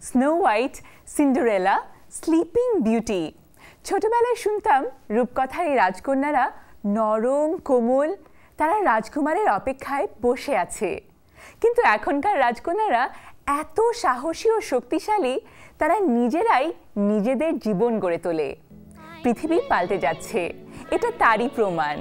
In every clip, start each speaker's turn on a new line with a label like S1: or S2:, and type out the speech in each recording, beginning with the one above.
S1: Snow white, Cinderella, sleeping beauty. ছোটবেলায় শুনতাম রূপকথার এই রাজকন্যারা নরম কোমল, তারা রাজকুমারের অপেক্ষায় বসে আছে। কিন্তু এখনকার রাজকন্যারা এত সাহসী ও শক্তিশালী, তারা নিজেরাই নিজেদের জীবন গড়ে তোলে। পৃথিবী পাল্টে যাচ্ছে, এটা তারই প্রমাণ।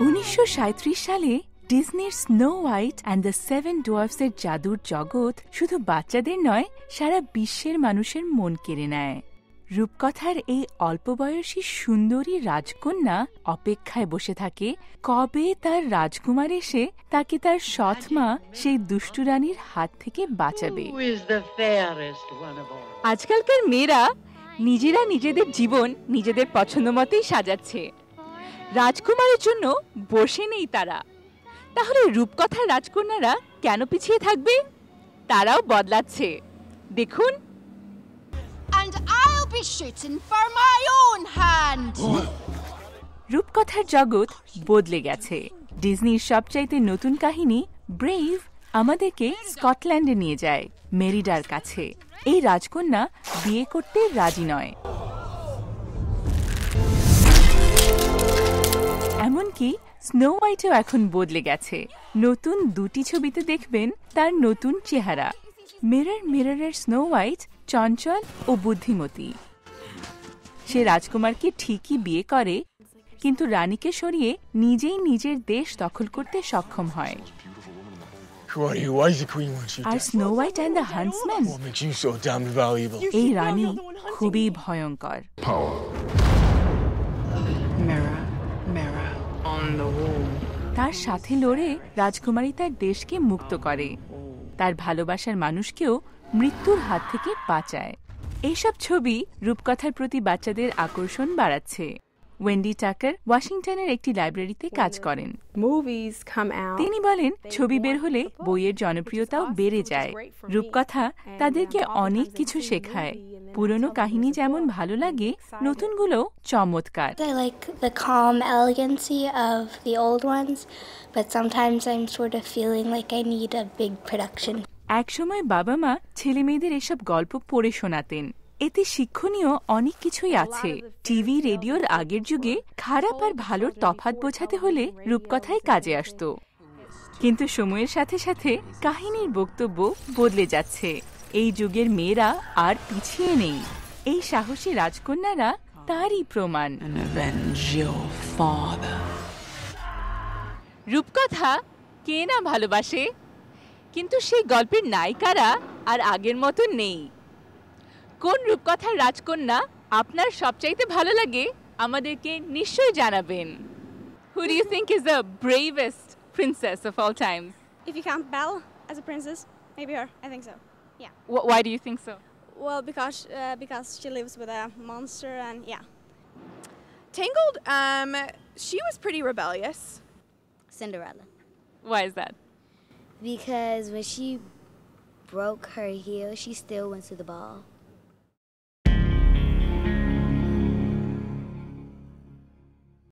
S1: 1937 সালে ডিজনির Snow White and the Seven ডোয়ার্ফসের জাদুর জগৎ শুধু বাচ্চাদের নয়, সারা বিশ্বের মানুষের মন কেড়ে নেয়। রূপকথার এই অল্প বয়সী সুন্দরী রাজকন্যা অপেক্ষায় বসে থাকে কবে তার রাজকুমার এসে তাকে তার সৎ মা সেই দুষ্টু রানীর হাত থেকে বাঁচাবে। আজকালকার মেয়েরা নিজেরা নিজেদের জীবন নিজেদের পছন্দ মতোই সাজাচ্ছে। রাজকুমারের জন্য বসে নেই তারা। তাহলে রূপকথার রাজকন্যারা কেন পিছিয়ে থাকবে? তারাও বদলাচ্ছে, দেখুন। রূপকথার জগৎ বদলে গেছে। ডিজনির সবচাইতে নতুন কাহিনী ব্রেভ আমাদেরকে স্কটল্যান্ডে নিয়ে যায়, মেরিডার কাছে। এই রাজকন্যা বিয়ে করতে রাজি নয়, এমনকি স্নো হোয়াইটও এখন বদলে গেছে। নতুন দুটি ছবিতে দেখবেন তার নতুন চেহারা। মিরর মিররের স্নো হোয়াইট চঞ্চল ও বুদ্ধিমতী। সে রাজকুমারকে ঠিকই বিয়ে করে, কিন্তু রানীকে সরিয়ে নিজেই নিজের দেশ দখল করতে সক্ষম হয়। আর Snow White and the Huntsman, এই রানী খুবই ভয়ঙ্কর। তার সাথে লড়ে রাজকুমারী তার দেশকে মুক্ত করে, তার ভালোবাসার মানুষকেও মৃত্যুর হাত থেকে বাঁচায়। এইসব ছবি রূপকথার প্রতি বাচ্চাদের আকর্ষণ বাড়াচ্ছে। ওয়েন্ডি টাকার ওয়াশিংটনের একটি লাইব্রেরিতে কাজ করেন। তিনি বলেন, ছবি বের হলে বইয়ের জনপ্রিয়তাও বেড়ে যায়। রূপকথা তাদেরকে অনেক কিছু শেখায়। পুরনো কাহিনী যেমন ভালো লাগে, নতুনগুলো চমৎকার।
S2: I like the calm elegancy of the old ones, but sometimes I'm sort of feeling like I need a big production.
S1: একসময় বাবা মা ছেলে মেয়েদের এসব গল্প পড়ে শোনাতেন। এতে শিক্ষণীয় অনেক কিছুই আছে। টিভি রেডিওর আগের যুগে খারাপ আর ভালোর তফাৎ বোঝাতে হলে রূপকথায় কাজে আসতো। কিন্তু সময়ের সাথে সাথে কাহিনীর বক্তব্য বদলে যাচ্ছে। এই যুগের মেয়েরা আর পিছিয়ে নেই। এই সাহসী রাজকন্যারা তারই প্রমাণ। রূপকথা কে না ভালোবাসে, কিন্তু সেই গল্পের নায়িকারা আর আগের মতো নেই। কোন রূপকথার রাজকন্যা আপনার সবচাইতে ভালো লাগে আমাদেরকে নিশ্চয়ই জানাবেন। Who do you think is the bravest princess of all times?
S3: If you count Belle as a princess, maybe her. I think so. Yeah.
S1: Why do you think so?
S3: Well, because she lives with a monster and yeah.
S4: Tangled, she was pretty rebellious.
S2: Cinderella.
S1: Why is that?
S2: Because when she broke her heel, she still went to the ball.